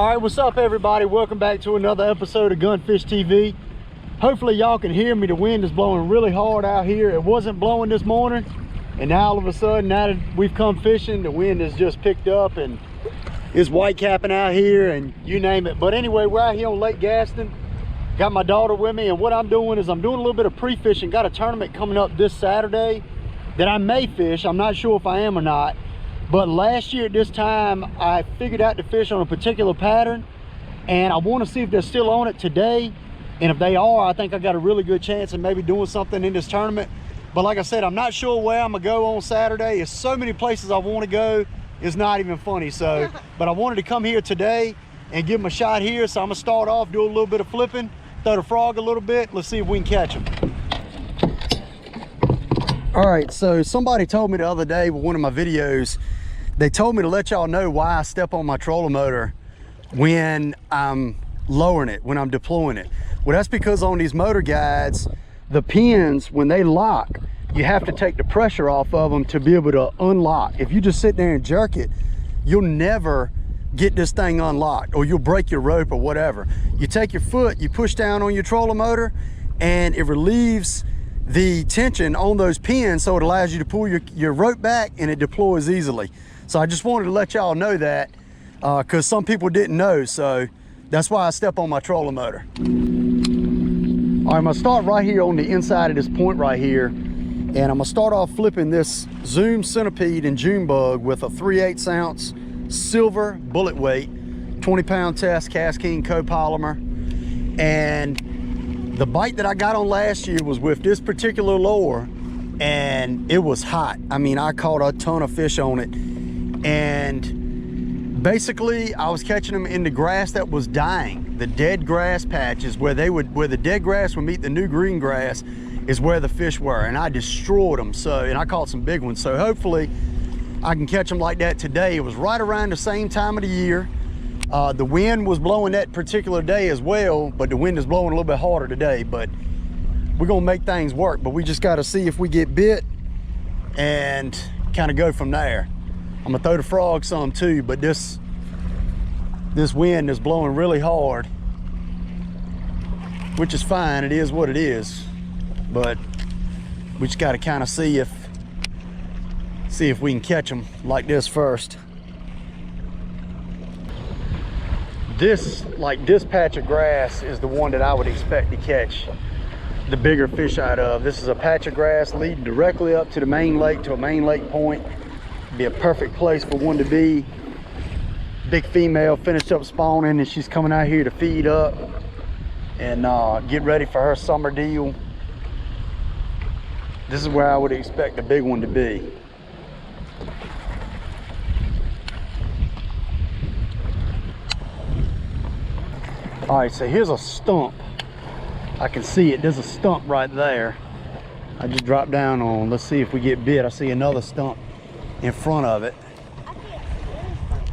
All right, what's up everybody? Welcome back to another episode of Gunfish TV. Hopefully y'all can hear me. The wind is blowing really hard out here. It wasn't blowing this morning, and now all of a sudden, now that we've come fishing, the wind has just picked up and it's white capping out here and you name it. But anyway, we're out here on Lake Gaston. Got my daughter with me, and what I'm doing is I'm doing a little bit of pre-fishing. Got a tournament coming up this Saturday that I may fish. I'm not sure if I am or not. But last year at this time, I figured out to fish on a particular pattern, and I want to see if they're still on it today. And if they are, I think I got a really good chance of maybe doing something in this tournament. But like I said, I'm not sure where I'm gonna go on Saturday. There's so many places I want to go, it's not even funny. So, but I wanted to come here today and give them a shot here. So I'm gonna start off, do a little bit of flipping, throw the frog a little bit. Let's see if we can catch them. All right, so somebody told me the other day with one of my videos, they told me to let y'all know why I step on my trolling motor when I'm lowering it, when I'm deploying it. Well, that's because on these motor guides, the pins, when they lock, you have to take the pressure off of them to be able to unlock. If you just sit there and jerk it, you'll never get this thing unlocked, or you'll break your rope or whatever. You take your foot, you push down on your trolling motor, and it relieves the tension on those pins, so it allows you to pull your rope back and it deploys easily. So I just wanted to let y'all know that because some people didn't know, so that's why I step on my trolling motor. All right, I'm gonna start right here on the inside of this point right here, and I'm gonna start off flipping this Zoom Centipede and June Bug with a 3/8 ounce silver bullet weight, 20-pound test, Cast King copolymer. And the bite that I got on last year was with this particular lure, and it was hot. I mean, I caught a ton of fish on it, and basically I was catching them in the grass that was dying. The dead grass patches where the dead grass would meet the new green grass is where the fish were, and I destroyed them. So, and I caught some big ones. So hopefully I can catch them like that today. It was right around the same time of the year. The wind was blowing that particular day as well, but the wind is blowing a little bit harder today. But we're gonna make things work, but we just gotta see if we get bit and kind of go from there. I'm gonna throw the frog some too, but this wind is blowing really hard, which is fine. It is what it is, but we just gotta kind of see if we can catch them like this first. This patch of grass is the one that I would expect to catch the bigger fish out of. This is a patch of grass leading directly up to the main lake, to a main lake point. Be a perfect place for one to be. Big female finished up spawning, and she's coming out here to feed up and get ready for her summer deal. This is where I would expect the big one to be. All right, so here's a stump. I can see it. There's a stump right there. I just dropped down on. Let's see if we get bit. I see another stump in front of it.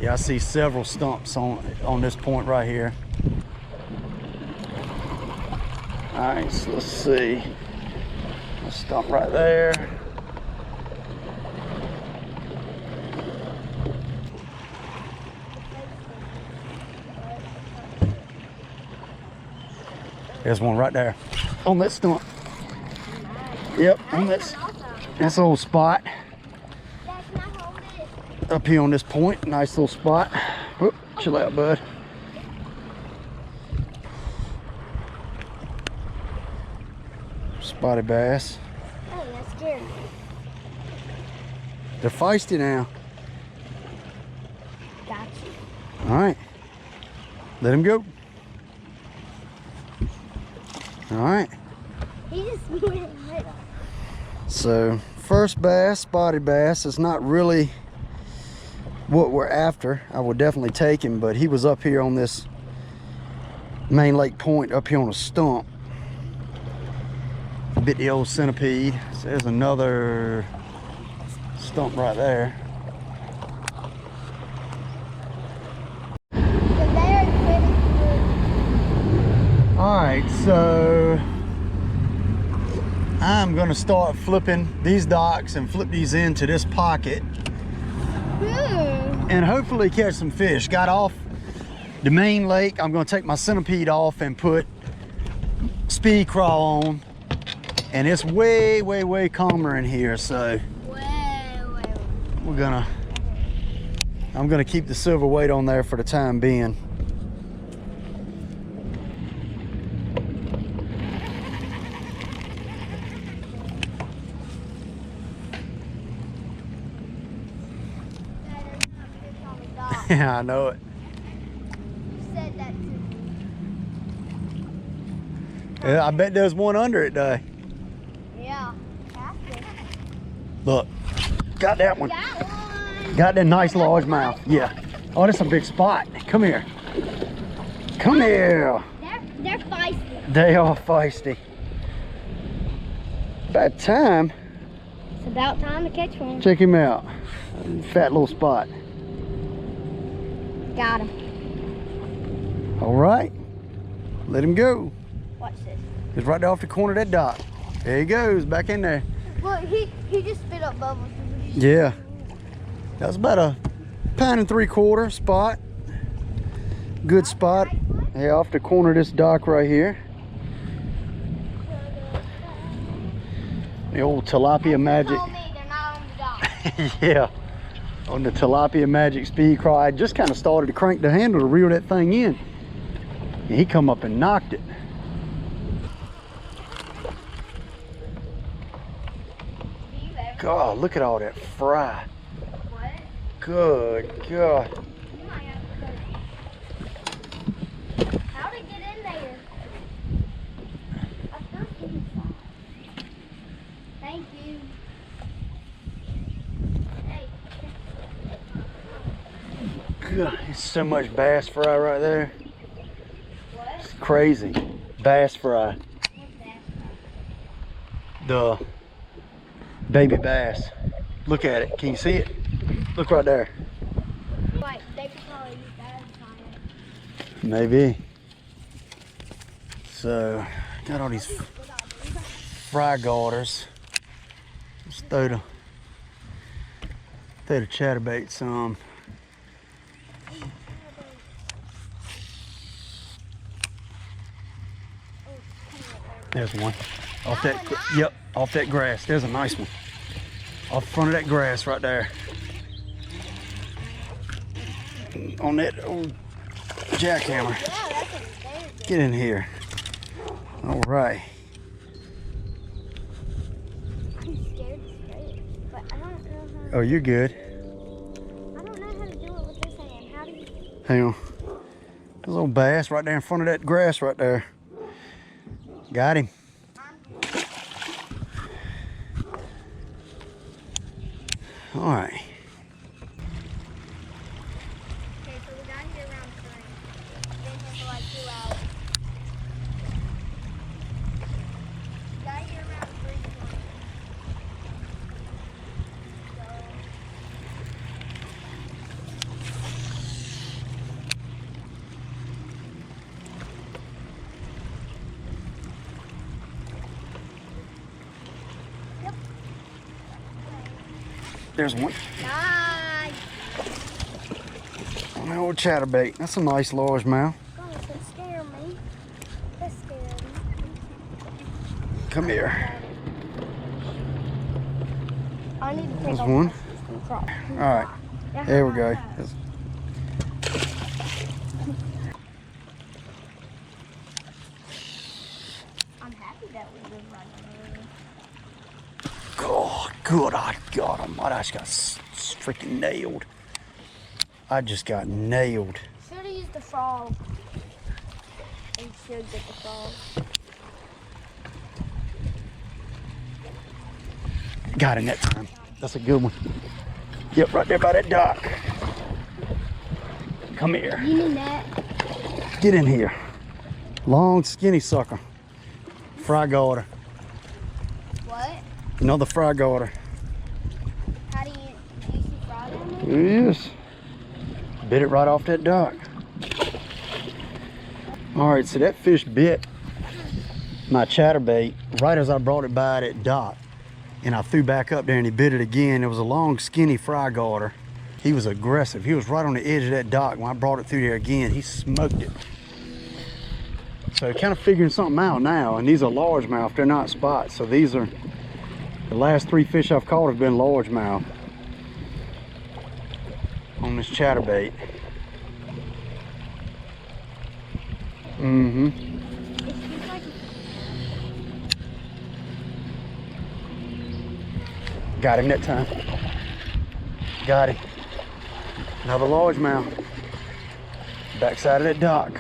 Yeah, I see several stumps on this point right here. All right, so let's see. A stump right there. There's one right there on that stump. Yep, on that's a little spot up here on this point. Nice little spot. Whoop, chill out, bud. Spotted bass. Oh, that's scary. They're feisty now. Gotcha. All right, let him go. All right. He just went right up. So first bass, spotted bass, is not really what we're after. I would definitely take him, but he was up here on this main lake point, up here on a stump. Bit the old centipede. So there's another stump right there. All right, so I'm gonna start flipping these docks and flip these into this pocket and hopefully catch some fish. Got off the main lake, I'm gonna take my centipede off and put speed crawl on. And it's way, way, way calmer in here, so I'm gonna keep the silver weight on there for the time being. Yeah, I know it. You said that to me. Yeah, I bet there's one under it, though. Yeah. Look, got that one. Got one. Got that nice largemouth. Yeah. Oh, that's a big spot. Come here. Come here. They're feisty. They are feisty. About time. It's about time to catch one. Check him out. Fat little spot. Got him. All right. Let him go. Watch this. He's right there off the corner of that dock. There he goes, back in there. Look, he just spit up bubbles. Yeah. That's about a 1.75 pound spot. Good spot. Yeah, off the corner of this dock right here. The old tilapia magic. Told me they're not on the dock. Yeah. On the tilapia magic speed crawl. I just kind of started to crank the handle to reel that thing in. And he come up and knocked it. God, look at all that fry. What? Good God. You might have to cut it. How'd it get in there? I thought it was inside. Thank you. Hey. God, there's so much bass fry right there. What? It's crazy. Bass fry. What's that? The baby bass. Look at it. Can you see it? Look right there. Like, they could probably use that as a Maybe. So, got all these fry garters. Let's throw the chatterbait some. There's one. Off that, yep, off that grass. There's a nice one. Off front of that grass right there. On that old jackhammer. Yeah, that's a very good. Get in here. All right. I'm scared to spray it, but I don't know how. Oh, you're good. I don't know how to do it with this hand. How do you? Hang on. There's a little bass right there in front of that grass right there. Got him. All right. Okay, so we got here around 3. Been here for like 2 hours. Got here around 3:20. There's one. Nice. On the old chatterbait. That's a nice largemouth. Gosh, that scared me. That scared me. Come here. I need to take There's off one. my crop. All right. There we go. I'm happy that we live right there. Oh, good. I got him. I just got freaking nailed. I just got nailed. Should have used the frog. And should get the frog. Got him that time. That's a good one. Yep, right there by that dock. Come here. You need that. Get in here. Long, skinny sucker. Fry garter. What? Another fry garter. How do you see frog on there? Yes. Bit it right off that dock. All right, so that fish bit my chatterbait right as I brought it by that dock. And I threw back up there and he bit it again. It was a long, skinny fry garter. He was aggressive. He was right on the edge of that dock. When I brought it through there again, he smoked it. So kind of figuring something out now, and these are largemouth, they're not spots. So these are, the last 3 fish I've caught have been largemouth on this chatterbait. Got him that time. Got him. Another largemouth. Backside of that dock.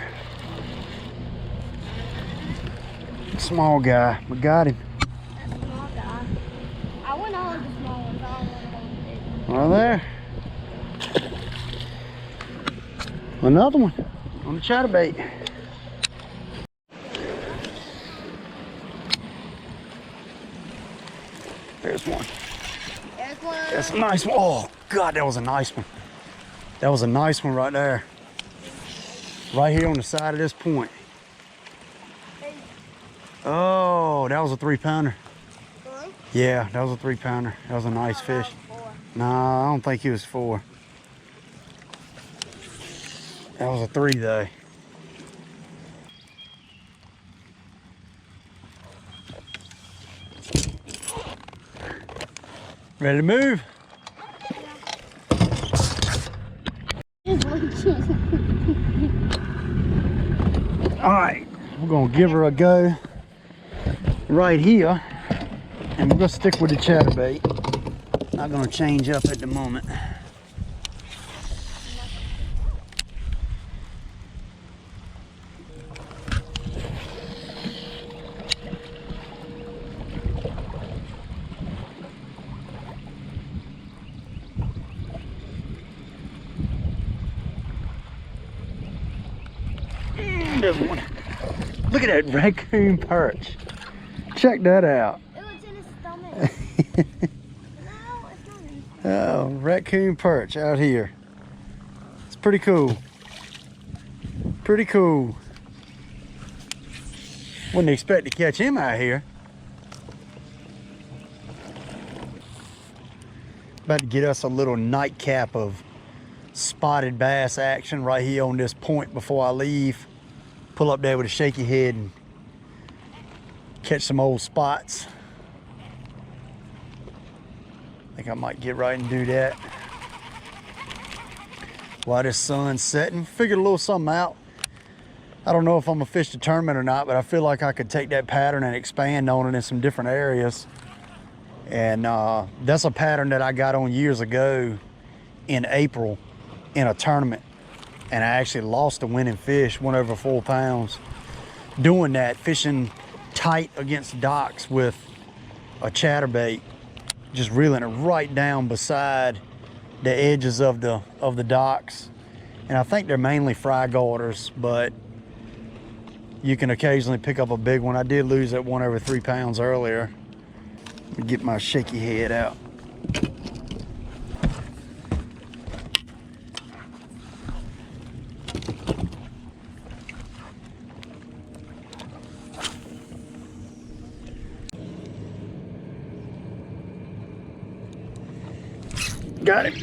Small guy, we got him. That small guy. I want to hold the small ones. I don't want to hold the big ones. Right there. Another one on the chatterbait. There's one. There's one. That's a nice one. Oh, God, that was a nice one. That was a nice one right there. Right here on the side of this point. Oh, that was a 3-pounder. Really? Yeah, that was a 3-pounder. That was a nice fish. Nah, I don't think he was 4. That was a 3 though. Ready to move? All right, we're gonna give her a go right here, and we're gonna stick with the chatterbait. Not gonna change up at the moment. There's one. Look at that raccoon perch. Check that out. It was in his stomach. No, it's not in his stomach. Oh, raccoon perch out here. It's pretty cool. Pretty cool. Wouldn't expect to catch him out here. About to get us a little nightcap of spotted bass action right here on this point before I leave. Pull up there with a shaky head and catch some old spots. I think I might get right and do that while this sun's setting. Figured a little something out. I don't know if I'm gonna fish the tournament or not, but I feel like I could take that pattern and expand on it in some different areas. And that's a pattern that I got on years ago in April in a tournament. And I actually lost a winning fish, went over 4 pounds. Doing that, fishing tight against docks with a chatterbait, just reeling it right down beside the edges of the docks. And I think they're mainly fry garters, but you can occasionally pick up a big one. I did lose that one over 3 pounds earlier. Let me get my shaky head out. Got it.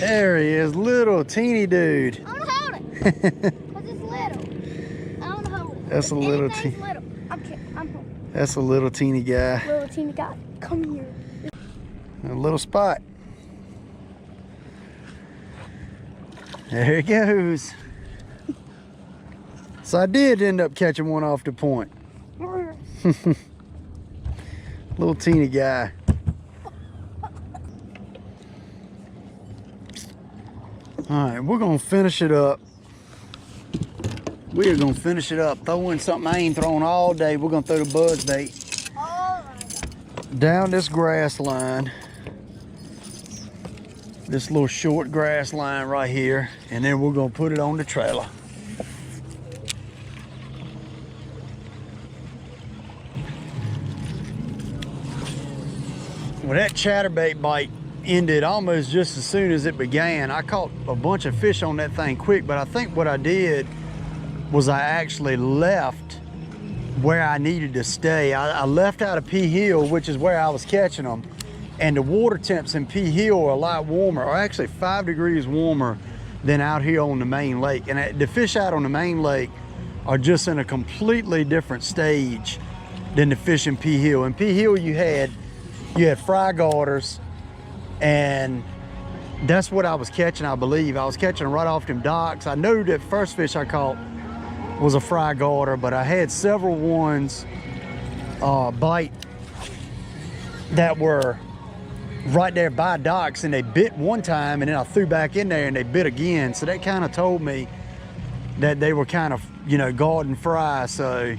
There he is, little teeny dude. I want to hold it. Because it's little. I want to hold it. That's a little teeny. Little. I'm kidding. I'm holding it. That's a little teeny guy. Little teeny guy. Come here. A little spot. There he goes. So I did end up catching one off the point. Little teeny guy. All right, we're gonna finish it up. We are gonna finish it up. Throw in something I ain't thrown all day. We're gonna throw the buzz bait down this grass line. This little short grass line right here. And then we're gonna put it on the trailer. Well, that chatterbait bite ended almost just as soon as it began. I caught a bunch of fish on that thing quick, but I think what I did was I actually left where I needed to stay. I left out of P Hill, which is where I was catching them, and the water temps in P Hill are a lot warmer, or actually 5 degrees warmer than out here on the main lake. And the fish out on the main lake are just in a completely different stage than the fish in P Hill. In P Hill you had fry garters, and that's what I was catching. I believe I was catching right off them docks. I know that first fish I caught was a fry garter, but I had several ones bite that were right there by docks, and they bit one time, and then I threw back in there and they bit again. So that kind of told me that they were kind of, you know, garden fry. So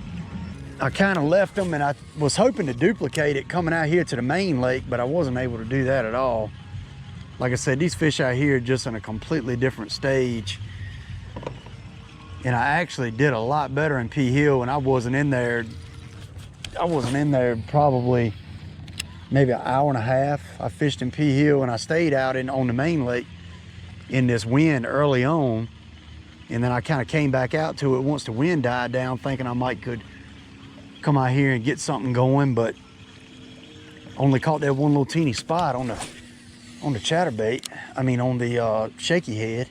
I kind of left them, and I was hoping to duplicate it coming out here to the main lake, but I wasn't able to do that at all. Like I said, these fish out here are just in a completely different stage. And I actually did a lot better in P Hill, and I wasn't in there probably maybe an hour and a half. I fished in P Hill, and I stayed out on the main lake in this wind early on. And then I kind of came back out to it once the wind died down, thinking I might could come out here and get something going, but only caught that one little teeny spot on the ChatterBait. I mean, on the Shaky head.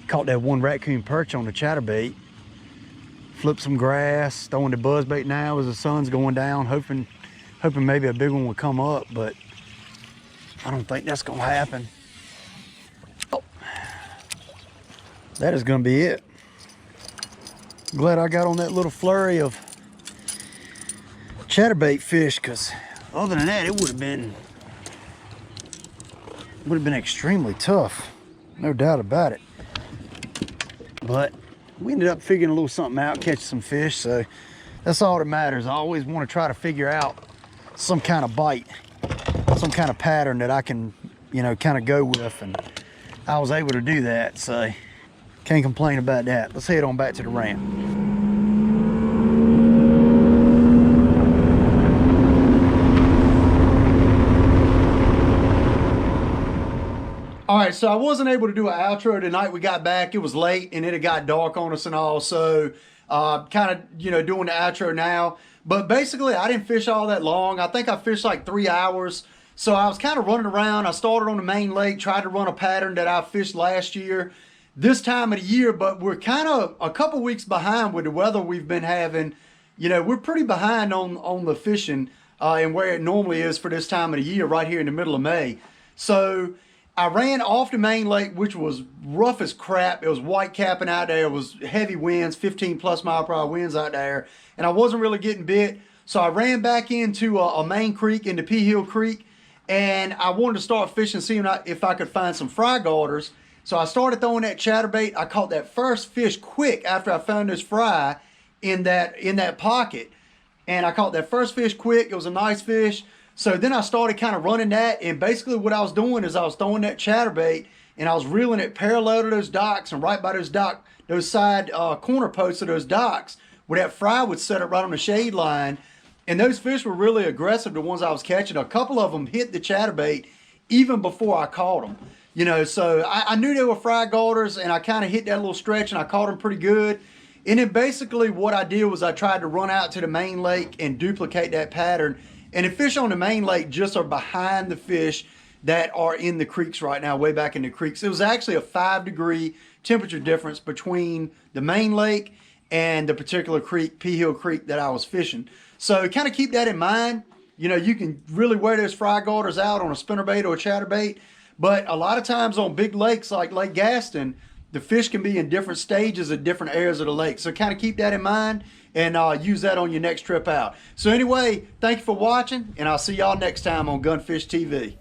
Caught that one raccoon perch on the ChatterBait. Flipped some grass, throwing the buzzbait now as the sun's going down, hoping maybe a big one would come up, but I don't think that's gonna happen. Oh, that is gonna be it. Glad I got on that little flurry of ChatterBait fish, because other than that, it would have been extremely tough, no doubt about it. But we ended up figuring a little something out, catching some fish, so that's all that matters. I always want to try to figure out some kind of bite, some kind of pattern that I can, you know, kind of go with, and I was able to do that, so can't complain about that. Let's head on back to the ramp. All right, so I wasn't able to do an outro tonight. We got back, it was late, and it had got dark on us and all, so kind of, you know, doing the outro now. But basically, I didn't fish all that long. I think I fished like 3 hours. So I was kind of running around. I started on the main lake, tried to run a pattern that I fished last year, this time of the year, but we're kind of a couple weeks behind with the weather we've been having. You know, we're pretty behind on the fishing and where it normally is for this time of the year, right here in the middle of May. So I ran off the main lake, which was rough as crap. It was white capping out there. It was heavy winds, 15+ mile per hour winds out there. And I wasn't really getting bit. So I ran back into a main creek, into P Hill Creek. And I wanted to start fishing, seeing if I could find some fry garters. So I started throwing that ChatterBait. I caught that first fish quick after I found this fry in that pocket. And I caught that first fish quick. It was a nice fish. So then I started kind of running that, and basically what I was doing is I was throwing that ChatterBait, and I was reeling it parallel to those docks, and right by those side corner posts of those docks, where that fry would set up right on the shade line. And those fish were really aggressive, the ones I was catching. A couple of them hit the ChatterBait even before I caught them. You know, so I knew they were fry garters, and I kind of hit that little stretch, and I caught them pretty good. And then basically what I did was I tried to run out to the main lake and duplicate that pattern. And the fish on the main lake just are behind the fish that are in the creeks right now, way back in the creeks. It was actually a 5-degree temperature difference between the main lake and the particular creek, P Hill Creek, that I was fishing. So kind of keep that in mind. You know, you can really wear those fry garters out on a spinnerbait or a chatterbait, but a lot of times on big lakes like Lake Gaston, the fish can be in different stages at different areas of the lake. So kind of keep that in mind and use that on your next trip out. So anyway, thank you for watching, and I'll see y'all next time on Gunfish TV.